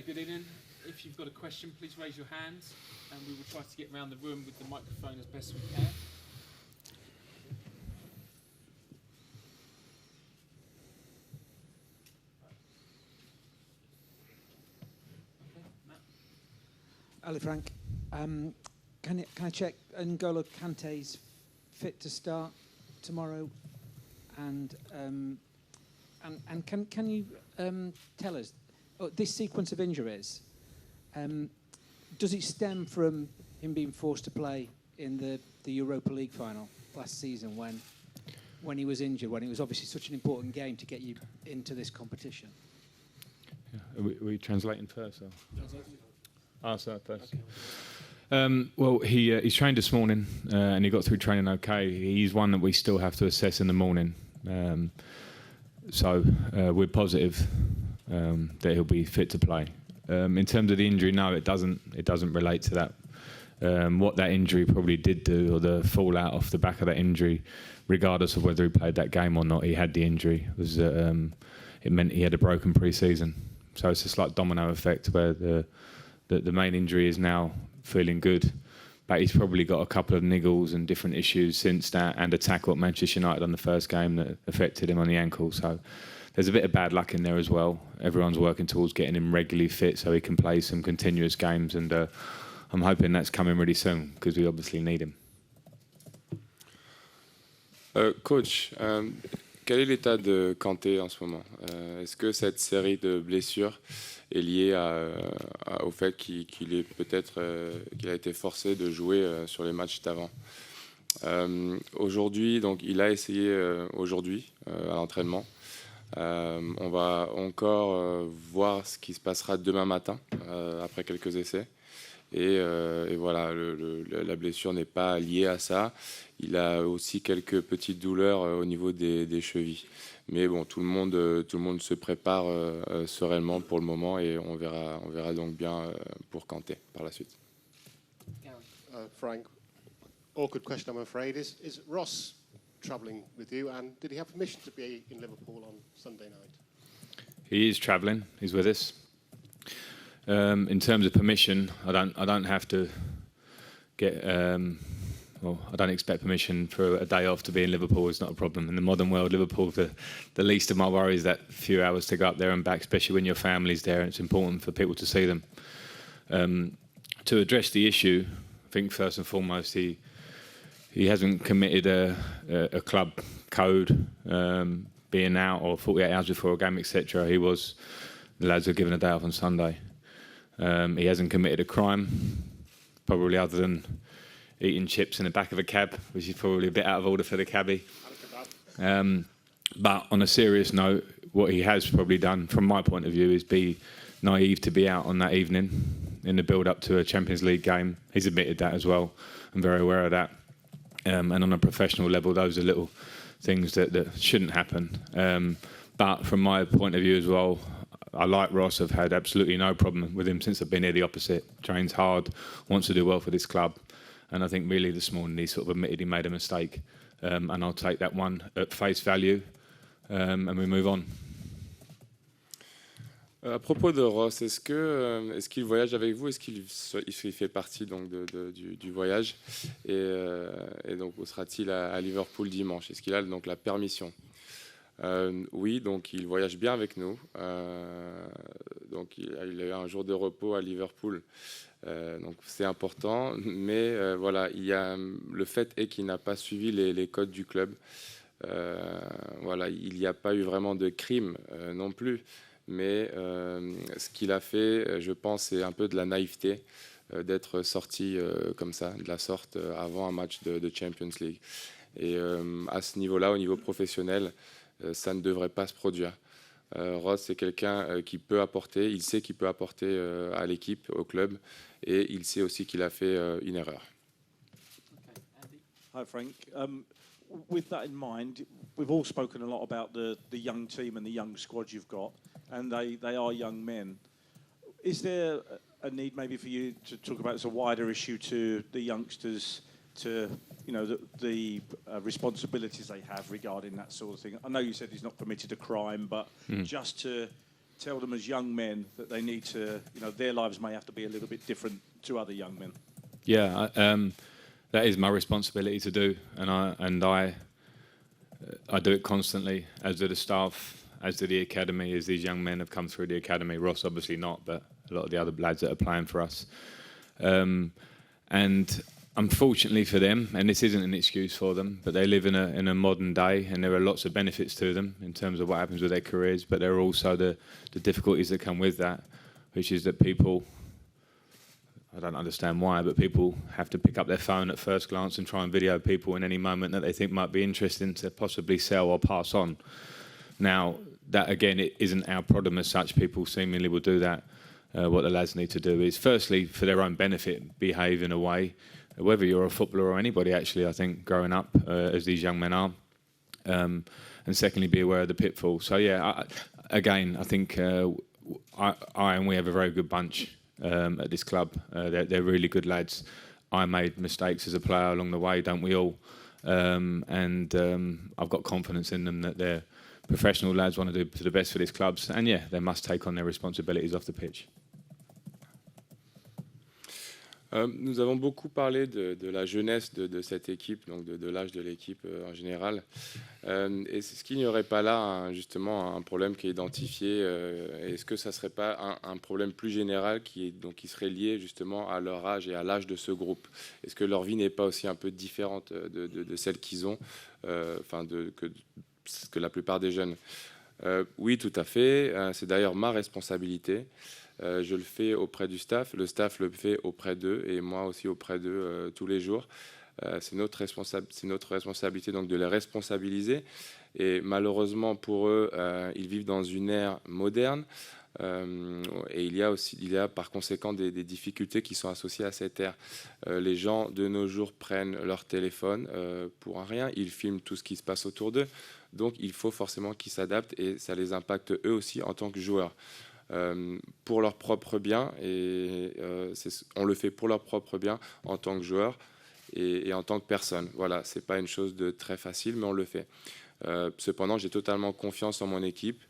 good evening. If you've got a question, please raise your hands, and we will try to get around the room with the microphone as best we can. Ali Frank, can I check N'Golo Kante's fit to start tomorrow? And can you tell us, this sequence of injuries, does it stem from him being forced to play in the Europa League final last season when he was injured, when it was obviously such an important game to get you into this competition? Yeah. Are we translating first? Or? So first. Okay. Well, he's trained this morning and he got through training okay. He's one that we still have to assess in the morning. So we're positive that he'll be fit to play. In terms of the injury, no, it doesn't relate to that. What that injury probably did do, or the fallout off the back of that injury, regardless of whether he played that game or not, he had the injury. Was it meant he had a broken pre-season. So it's a slight domino effect where the main injury is now feeling good, but he's probably got a couple of niggles and different issues since that, and a tackle at Manchester United on the first game that affected him on the ankle. So there's a bit of bad luck in there as well. Everyone's working towards getting him regularly fit so he can play some continuous games, and I'm hoping that's coming really soon because we obviously need him. Coach, quel est l'état de Kanté en ce moment? Est-ce que cette série de blessures est liée au fait qu'il est peut-être qu'il a été forcé de jouer sur les matchs d'avant? Aujourd'hui, donc il a essayé aujourd'hui à l'entraînement. On va encore voir ce qui se passera demain matin après quelques essais. Et voilà, la blessure n'est pas liée à ça. Il a aussi quelques petites douleurs au niveau des chevilles. Mais bon, tout le monde se prépare sereinement pour le moment, et on verra donc bien pour Kanté par la suite. Frank, awkward question, I'm afraid. Is Ross travelling with you, and did he have permission to be in Liverpool on Sunday night? He is travelling. He's with us. In terms of permission, I don't have to get. Well, I don't expect permission for a day off to be in Liverpool. It's not a problem. In the modern world, Liverpool, the least of my worries, that few hours to go up there and back, especially when your family's there. It's important for people to see them. To address the issue, I think first and foremost, he hasn't committed a club code, being out or 48 hours before a game, etc. The lads were given a day off on Sunday. He hasn't committed a crime, probably other than eating chips in the back of a cab, which is probably a bit out of order for the cabbie. But on a serious note, what he has probably done, from my point of view, is be naive to be out on that evening in the build-up to a Champions League game. He's admitted that as well. I'm very aware of that. And on a professional level, those are little things that shouldn't happen. But from my point of view as well, I like Ross. I've had absolutely no problem with him since I've been here. The opposite. Trains hard, wants to do well for this club. And I think really this morning he sort of admitted he made a mistake. And I'll take that one at face value. And we move on. À propos de Ross, est-ce qu'il voyage avec vous? Est-ce qu'il fait partie donc du voyage? Et donc où sera-t-il à Liverpool dimanche? Est-ce qu'il a donc la permission? Oui, donc il voyage bien avec nous. Donc il a eu un jour de repos à Liverpool. Donc c'est important. Mais voilà, le fait est qu'il n'a pas suivi les codes du club. Voilà, il n'y a pas eu vraiment de crime non plus. Mais ce qu'il a fait, je pense, c'est un peu de la naïveté d'être sorti comme ça, de la sorte, avant un match de Champions League. Et à ce niveau-là, au niveau professionnel, ça ne devrait pas se produire. Ross, c'est quelqu'un qui peut apporter, il sait qu'il peut apporter à l'équipe, au club, et il sait aussi qu'il a fait une erreur. Hi Frank. With that in mind, we've all spoken a lot about the young team and the young squad you've got, and they are young men. Is there a need maybe for you to talk about as a wider issue to the youngsters, to the responsibilities they have regarding that sort of thing? I know you said he's not committed a crime, but just to tell them as young men that they need to, their lives may have to be a little bit different to other young men? Yeah, that is my responsibility to do, and I do it constantly, as do the staff, as do the academy, as these young men have come through the academy. Ross obviously not, but a lot of the other lads that are playing for us. And unfortunately for them, and this isn't an excuse for them, but they live in a modern day, and there are lots of benefits to them in terms of what happens with their careers, but there are also the difficulties that come with that, which is that people, I don't understand why, but people have to pick up their phone at first glance and try and video people in any moment that they think might be interesting to possibly sell or pass on. Now, that again, it isn't our problem as such. People seemingly will do that. What the lads need to do is, firstly, for their own benefit, behave in a way, whether you're a footballer or anybody, actually, I think, growing up, as these young men are. And secondly, be aware of the pitfalls. So, yeah, I think and we have a very good bunch at this club. They're really good lads. I made mistakes as a player along the way, don't we all? I've got confidence in them that they're professional lads, want to do the best for these clubs, and yeah, they must take on their responsibilities off the pitch. Nous avons beaucoup parlé de la jeunesse de cette équipe, donc de l'âge de l'équipe en général. Et est-ce qu'il n'y aurait pas là justement un problème qui est identifié? Est-ce que ça ne serait pas un problème plus général qui serait lié justement à leur âge et à l'âge de ce groupe? Est-ce que leur vie n'est pas aussi un peu différente de celle qu'ils ont, que la plupart des jeunes? Oui, tout à fait. C'est d'ailleurs ma responsabilité. Je le fais auprès du staff, le staff le fait auprès d'eux et moi aussi auprès d'eux tous les jours. C'est notre responsabilité donc de les responsabiliser. Et malheureusement pour eux, ils vivent dans une ère moderne et il y a par conséquent des difficultés qui sont associées à cette ère. Les gens de nos jours prennent leur téléphone pour un rien, ils filment tout ce qui se passe autour d'eux. Donc il faut forcément qu'ils s'adaptent et ça les impacte eux aussi en tant que joueurs. Pour leur propre bien, et on le fait pour leur propre bien en tant que joueur et en tant que personne. Voilà, c'est pas une chose de très facile, mais on le fait. Cependant, j'ai totalement confiance en mon équipe.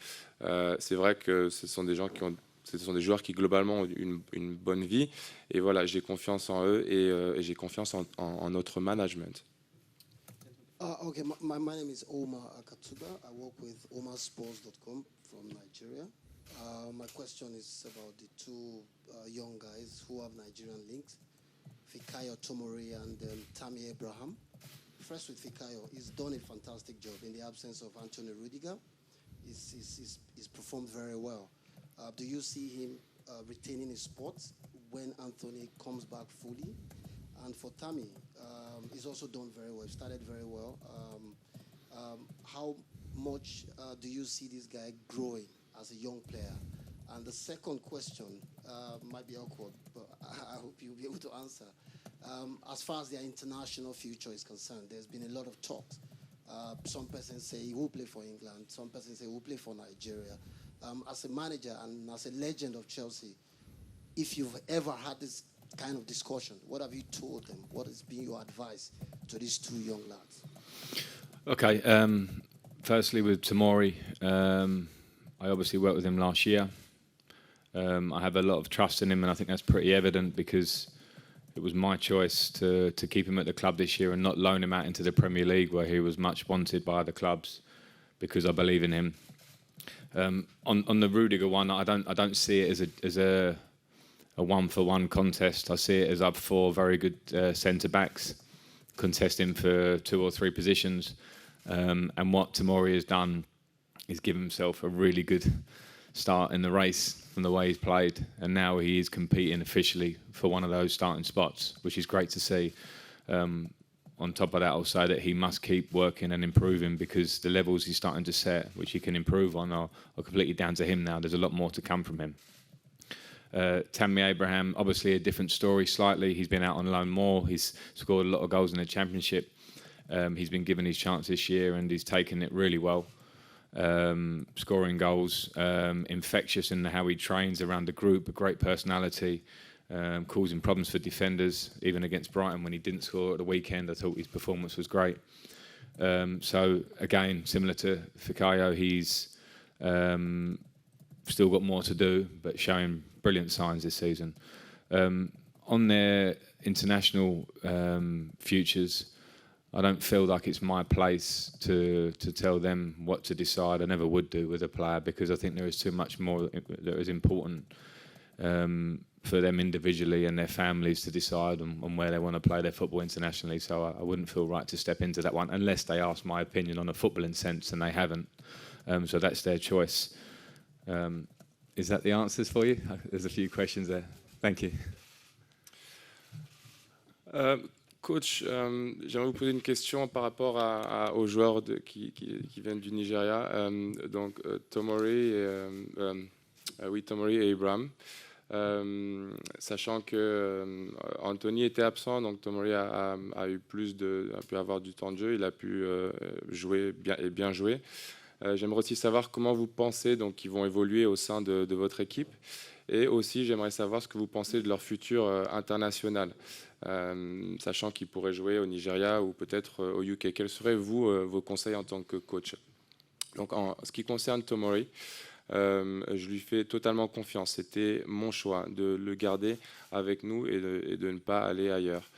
C'est vrai que ce sont des joueurs qui globalement ont une bonne vie, et voilà, j'ai confiance en eux et j'ai confiance en notre management. Okay, my name is Omar Akatuba. I work with omarsports.com from Nigeria. My question is about the two young guys who have Nigerian links, Fikayo Tomori and Tammy Abraham. First with Fikayo, he's done a fantastic job in the absence of Anthony Rudiger. He's performed very well. Do you see him retaining his spot when Anthony comes back fully? And for Tammy, he's also done very well. He started very well. How much do you see this guy growing as a young player? And the second question might be awkward, but I hope you'll be able to answer. As far as their international future is concerned, there's been a lot of talks. Some persons say he will play for England. Some persons say he will play for Nigeria. As a manager and as a legend of Chelsea, if you've ever had this kind of discussion, what have you told them? What has been your advice to these two young lads? Okay, firstly with Tomori, I obviously worked with him last year. I have a lot of trust in him, and I think that's pretty evident because it was my choice to keep him at the club this year and not loan him out into the Premier League where he was much wanted by other clubs because I believe in him. On the Rudiger one, I don't see it as a one-for-one contest. I see it as up four very good centre-backs contesting for 2 or 3 positions. And what Tomori has done is give himself a really good start in the race from the way he's played, and now he is competing officially for one of those starting spots, which is great to see. On top of that, I'll say that he must keep working and improving because the levels he's starting to set, which he can improve on, are completely down to him now. There's a lot more to come from him. Tammy Abraham, obviously a different story slightly. He's been out on loan more. He's scored a lot of goals in the Championship. He's been given his chance this year and he's taken it really well. Scoring goals, infectious in how he trains around the group, a great personality, causing problems for defenders, even against Brighton when he didn't score at the weekend. I thought his performance was great. So again, similar to Fikayo, he's still got more to do, but showing brilliant signs this season. On their international futures, I don't feel like it's my place to tell them what to decide. I never would do with a player, because I think there is too much more that is important for them individually and their families to decide on where they want to play their football internationally. So I wouldn't feel right to step into that one unless they ask my opinion on a footballing sense, and they haven't. So that's their choice. Is that the answers for you? There's a few questions there. Thank you. Coach, j'aimerais vous poser une question par rapport aux joueurs qui viennent du Nigeria, donc Tomori et Abraham. Sachant que Anthony était absent, donc Tomori a pu avoir du temps de jeu, il a pu jouer bien jouer. J'aimerais aussi savoir comment vous pensez donc qu'ils vont évoluer au sein de votre équipe, et aussi j'aimerais savoir ce que vous pensez de leur futur international, sachant qu'ils pourraient jouer au Nigeria ou peut-être au UK. Quels seraient vos conseils en tant que coach? Donc en ce qui concerne Tomori, je lui fais totalement confiance. C'était mon choix de le garder avec nous et de ne pas aller ailleurs.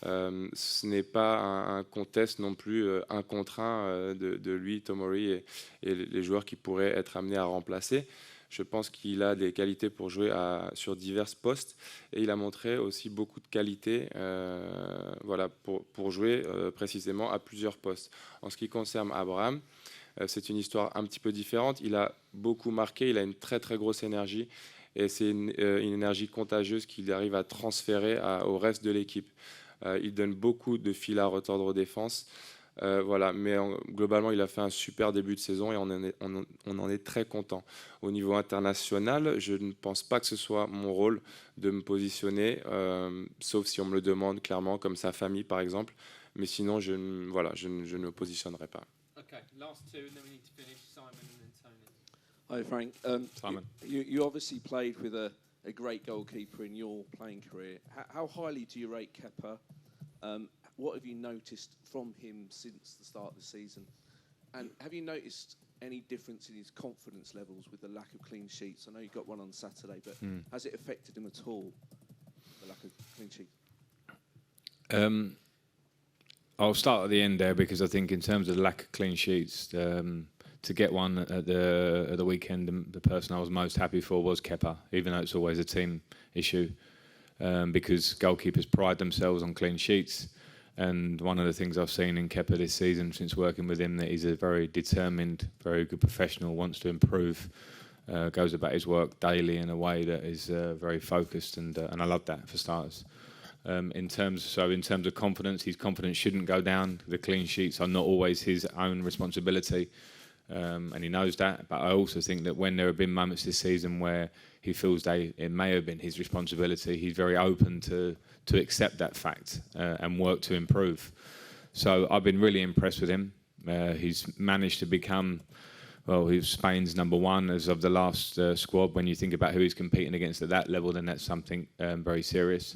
Ce n'est pas un contest non plus, un contre un de lui, Tomori, et les joueurs qui pourraient être amenés à remplacer. Je pense qu'il a des qualités pour jouer sur divers postes, et il a montré aussi beaucoup de qualités pour jouer précisément à plusieurs postes. En ce qui concerne Abraham, c'est une histoire un petit peu différente. Il a beaucoup marqué, il a une très très grosse énergie, et c'est une énergie contagieuse qu'il arrive à transférer au reste de l'équipe. Il donne beaucoup de fil à retordre aux défenses. Mais globalement, il a fait un super début de saison, et on en est très content. Au niveau international, je ne pense pas que ce soit mon rôle de me positionner, sauf si on me le demande clairement, comme sa famille par exemple. Mais sinon, je ne me positionnerai pas. Okay, last two, and then we need to finish. Simon and then Tony. Hi, Frank. Simon. You obviously played with a great goalkeeper in your playing career. How highly do you rate Kepa? What have you noticed from him since the start of the season? And have you noticed any difference in his confidence levels with the lack of clean sheets? I know you got one on Saturday, but has it affected him at all, the lack of clean sheets? I'll start at the end there, because I think in terms of the lack of clean sheets, to get one at the weekend, the person I was most happy for was Kepa, even though it's always a team issue, because goalkeepers pride themselves on clean sheets. And one of the things I've seen in Kepa this season, since working with him, that he's a very determined, very good professional, wants to improve, goes about his work daily in a way that is very focused, and I love that for starters. In terms of confidence, his confidence shouldn't go down. The clean sheets are not always his own responsibility, and he knows that. But I also think that when there have been moments this season where he feels it may have been his responsibility, he's very open to accept that fact and work to improve. So I've been really impressed with him. He's managed to become, he's Spain's number one as of the last squad. When you think about who he's competing against at that level, then that's something very serious.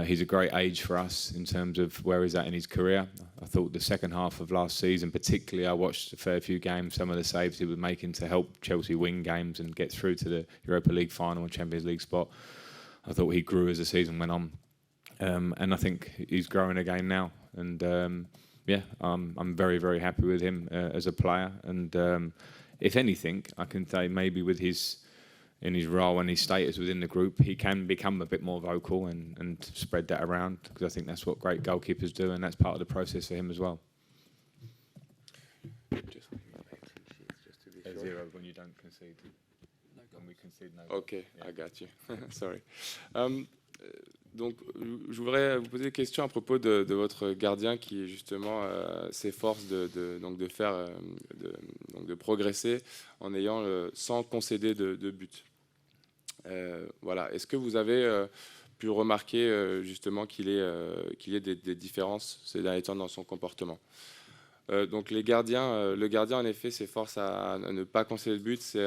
He's a great age for us in terms of where he's at in his career. I thought the second half of last season, particularly, I watched a fair few games, some of the saves he was making to help Chelsea win games and get through to the Europa League final and Champions League spot. I thought he grew as the season went on. And I think he's growing again now. And I'm very, very happy with him as a player. And if anything, I can say maybe in his role and his status within the group, he can become a bit more vocal and spread that around, because I think that's what great goalkeepers do, and that's part of the process for him as well. Just Zero when you don't concede. When we concede, no. Okay, I got you. Sorry. Donc, je voudrais vous poser des questions à propos de votre gardien qui justement s'efforce de progresser en ayant sans concéder de but. Est-ce que vous avez pu remarquer justement qu'il y ait des différences ces derniers temps dans son comportement? Donc le gardien en effet s'efforce à ne pas concéder de but.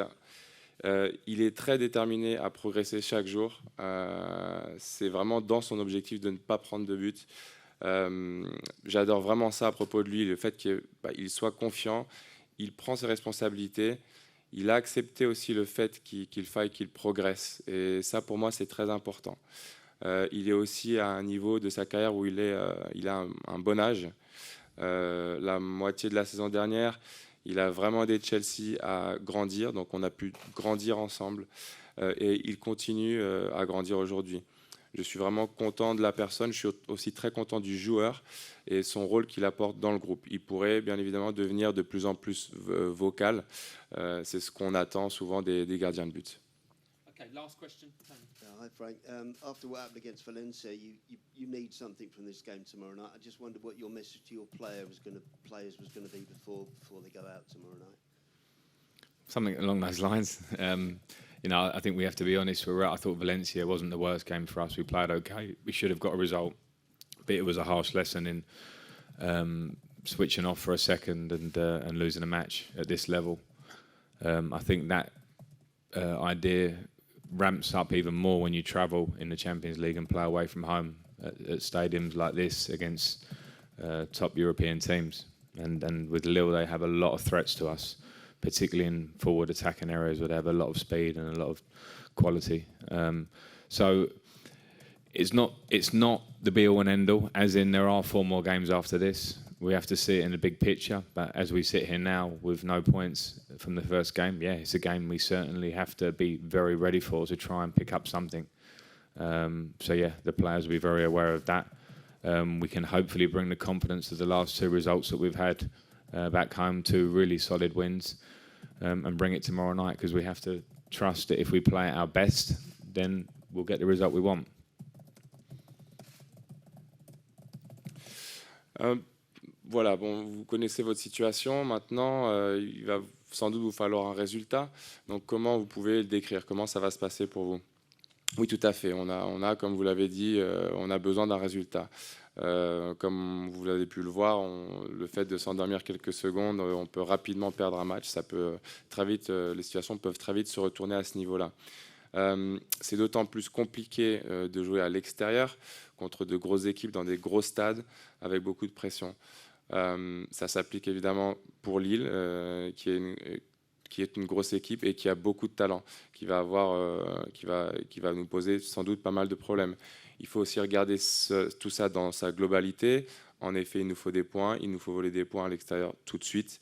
Il est très déterminé à progresser chaque jour. C'est vraiment dans son objectif de ne pas prendre de but. J'adore vraiment ça à propos de lui, le fait qu'il soit confiant, il prend ses responsabilités, il a accepté aussi le fait qu'il faille qu'il progresse. Et ça, pour moi, c'est très important. Il est aussi à un niveau de sa carrière où il a un bon âge. La moitié de la saison dernière, il a vraiment aidé Chelsea à grandir. Donc, on a pu grandir ensemble. Et il continue à grandir aujourd'hui. Je suis vraiment content de la personne. Je suis aussi très content du joueur et son rôle qu'il apporte dans le groupe. Il pourrait bien évidemment devenir de plus en plus vocal. C'est ce qu'on attend souvent des gardiens de but. Okay, last question. Hi Frank. After what happened against Valencia, you need something from this game tomorrow night. I just wondered what your message to your players was going to be before they go out tomorrow night. Something along those lines. I think we have to be honest. I thought Valencia wasn't the worst game for us. We played okay. We should have got a result, but it was a harsh lesson in switching off for a second and losing a match at this level. I think that idea ramps up even more when you travel in the Champions League and play away from home at stadiums like this against top European teams. And with Lille, they have a lot of threats to us, particularly in forward attacking areas where they have a lot of speed and a lot of quality. So it's not the be-all and end-all, as in there are 4 more games after this. We have to see it in the big picture. But as we sit here now with no points from the first game, yeah, it's a game we certainly have to be very ready for to try and pick up something. So yeah, the players will be very aware of that. We can hopefully bring the confidence of the last 2 results that we've had back home to really solid wins and bring it tomorrow night, because we have to trust that if we play at our best, then we'll get the result we want. Voilà, bon, vous connaissez votre situation. Maintenant, il va sans doute vous falloir un résultat. Donc, comment vous pouvez le décrire? Comment ça va se passer pour vous? Oui, tout à fait. On a, comme vous l'avez dit, on a besoin d'un résultat. Comme vous avez pu le voir, le fait de s'endormir quelques secondes, on peut rapidement perdre un match. Ça peut très vite, les situations peuvent très vite se retourner à ce niveau-là. C'est d'autant plus compliqué de jouer à l'extérieur contre de grosses équipes dans des gros stades avec beaucoup de pression. Ça s'applique évidemment pour Lille, qui est une grosse équipe et qui a beaucoup de talent, qui va nous poser sans doute pas mal de problèmes. Il faut aussi regarder tout ça dans sa globalité. En effet, il nous faut des points, il nous faut voler des points à l'extérieur tout de suite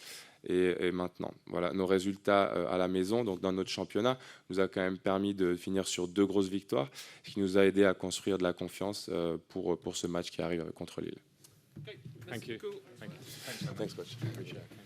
et maintenant. Voilà, nos résultats à la maison, donc dans notre championnat, nous a quand même permis de finir sur 2 grosses victoires, ce qui nous a aidé à construire de la confiance pour ce match qui arrive contre Lille. Okay, Thank you. cool. Thanks, coach. Appreciate it.